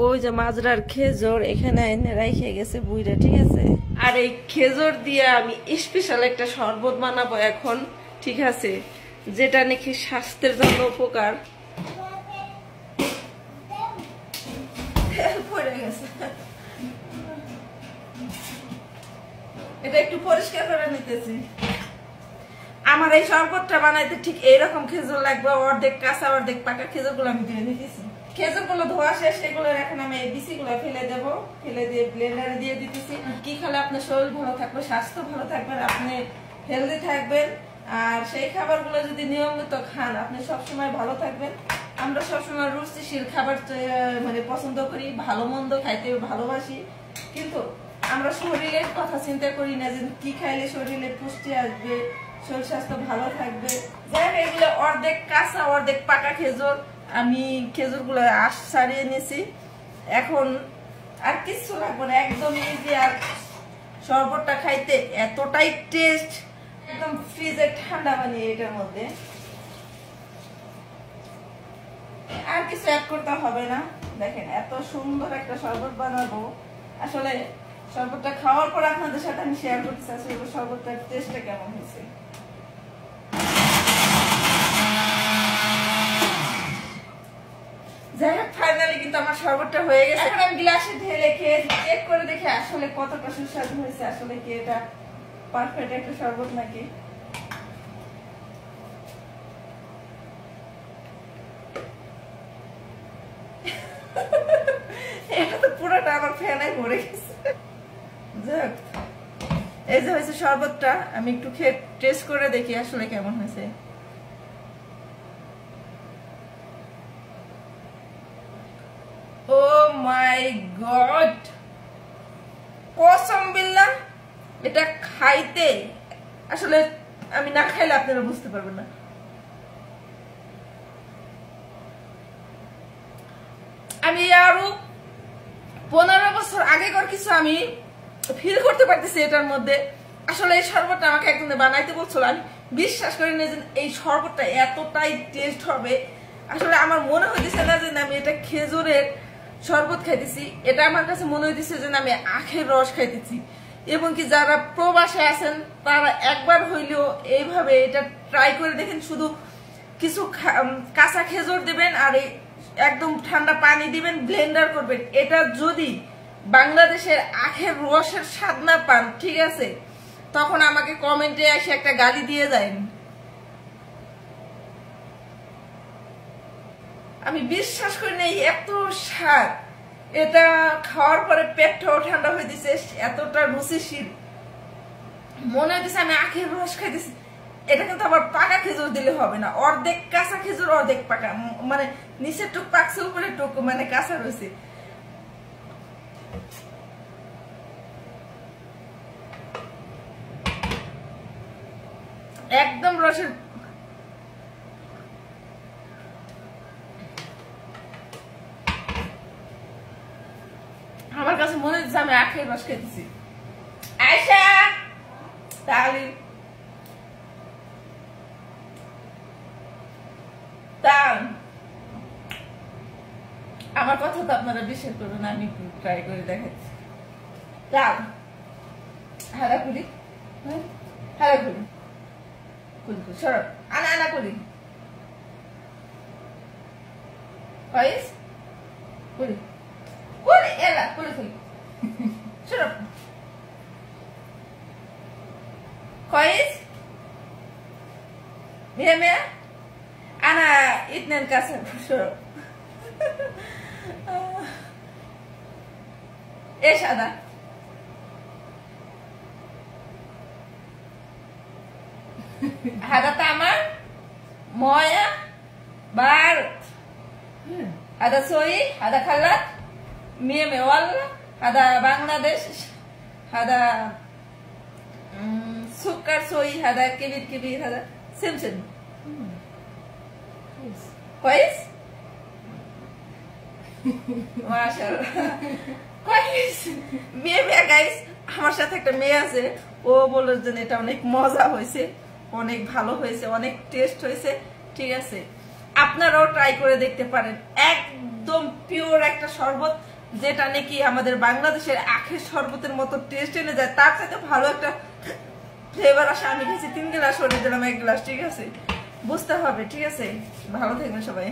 ওই যে মাজরার খেজুর এখানে এনে রাইখে গেছে বুইরা, ঠিক আছে। আর এই খেজুর দিয়ে আমি স্পেশাল একটা শরবত বানাবো এখন, ঠিক আছে, যেটা নাকি স্বাস্থ্যের জন্য উপকার। পড়ে গেছে, এটা একটু পরিষ্কার করে নিতেছি। আমার এই শরবতটা বানাইতে ঠিক এইরকম খেজুর লাগবে, অর্ধেক কাঁচা অর্ধেক পাকা খেজুর গুলো আমি দিয়ে নিতেছি। খেজুর গুলো ধোয়া শেষ, এগুলো এখন আমি এই বিচি গুলো ফেলে দেবো, ফেলে দিয়ে ব্লেন্ডারে দিয়ে দিতেছি। কি খেলে আপনার শরীর ভালো থাকবে, স্বাস্থ্য ভালো থাকবে, আপনি হেলদি থাকবেন। আর সেই খাবারগুলো যদি নিয়মিত খান আপনি সবসময় ভালো থাকবেন। আমরা সবসময় রুচিশীল খাবার মানে পছন্দ করি, ভালো মন্দ খাইতে ভালোবাসি, কিন্তু আমরা শরীরের কথা চিন্তা করি না যে কি খাইলে শরীরে পুষ্টি আসবে, শরীর স্বাস্থ্য ভালো থাকবে। যাই হোক, এগুলো অর্ধেক কাঁচা অর্ধেক পাকা খেজুর, আমি খেজুর গুলো আঁশ ছাড়িয়ে নিয়েছি। এখন আর কিছু লাগবে না, একদম ইজি। আর শরবতটা খাইতে এতটাই টেস্ট, একদম ফ্রিজে ঠান্ডা বানিয়ে এটার মধ্যে আর কিছু অ্যাড করতে হবে না। দেখেন এত সুন্দর একটা শরবত বানাবো। আসলে শরবতটা খাওয়ার পর আপনাদের সাথে আমি শেয়ার করতে চাচ্ছি শরবতটার টেস্টটা কেমন হয়েছে। যাই হোক, ফাইনালি কিন্তু আমার শরবতটা হয়ে গেছে। এখন আমি গ্লাসে ঢেলে খেয়ে চেক করে দেখি আসলে কতটা সুস্বাদু হয়েছে, আসলে কি এটা পারফেক্ট একটা শরবত নাকি। এটা তো পুরোটা আমার ফেনায় ভরে গেছে। যাক, এই যে হয়েছে শরবতটা, আমি একটু খেয়ে টেস্ট করে দেখি আসলে কেমন হয়েছে। ও মাই গড, কসম বিল্লাহ, এটা খাইতে আসলে আমি না খাইলে আপনারা বুঝতে পারবেন না। আমি আরো 15 বছর আগেকার কিছু আমি ফিল করতে পারতেছি এটার মধ্যে। আসলে এই শরবতটা আমাকে একজন বানাইতে বলছিল, আমি বিশ্বাস করি না যে এই শরবতটা এতটাই টেস্ট হবে। আসলে আমার মনে হইতেছে না যে আমি এটা খেজুরের শরবত খাইতেছি, এটা আমার কাছে মনে হইতেছে যে আমি আখের রস খাইতেছি। এবং কি যারা প্রবাসে আছেন তারা একবার হইলেও এইভাবে এটা ট্রাই করে দেখেন। শুধু কিছু কাঁচা খেজুর দিবেন আর একদম ঠান্ডা পানি দিবেন, ব্লেন্ডার করবেন। এটা যদি বাংলাদেশের আখের রসের স্বাদ না পান, ঠিক আছে, তখন আমাকে কমেন্টে এসে একটা গালি দিয়ে যান। আমি বিশ্বাস করি না এত স্বাদ। এটা খাওয়ার পরে পেটটাও ঠান্ডা হয়ে দিছে, এতটা রুচিশীল মনে হইতেছে আমি আখের রস খাইতেছি। এটা কিন্তু আবার পাকা খেজুর দিলে হবে না, অর্ধেক কাঁচা খেজুর অর্ধেক পাকা, মানে নিচের টুক পাকছে উপরে টুক মানে কাঁচা রয়েছে। একদম রসের আমার কাছে মনে হচ্ছে আমি আখের রস খেতেছি। আয়শা তাহলে আমার কথা তো আপনারা বিশ্বাস করবেন, আমি ট্রাই করে দেখাচ্ছি। হারা করি, হারা করি, সর আনা আনা করি, করি করে এলা করে ফেলি, সর কয়েস মেয়ে মেয়ে আনা ইতনের কাছে সর এ সাদা هذا تعمل مويه بارد هذا سوي هذا خلط مية والله هذا بنغلاديش هذا سكر سوي هذا كبير كبير هذا سمسم كويس ما شاء الله كويس مية مية গাইস আমার সাথে একটা মেয়ে আছে, ও বলল যে এটা অনেক মজা হয়েছে, অনেক ভালো হয়েছে, অনেক টেস্ট হয়েছে। ঠিক আছে, আপনারাও ট্রাই করে দেখতে পারেন। এক একদম পিওর একটা শরবত, যেটা নাকি আমাদের বাংলাদেশের আখের শরবতের মতো টেস্ট এনে যায়, তার সাথে ভালো একটা ফ্লেভার আসে। আমি খেয়েছি 3 গ্লাস, ওরে দিলাম 1 গ্লাস, ঠিক আছে? বুঝতে হবে, ঠিক আছে? ভালো থাকবেন সবাই।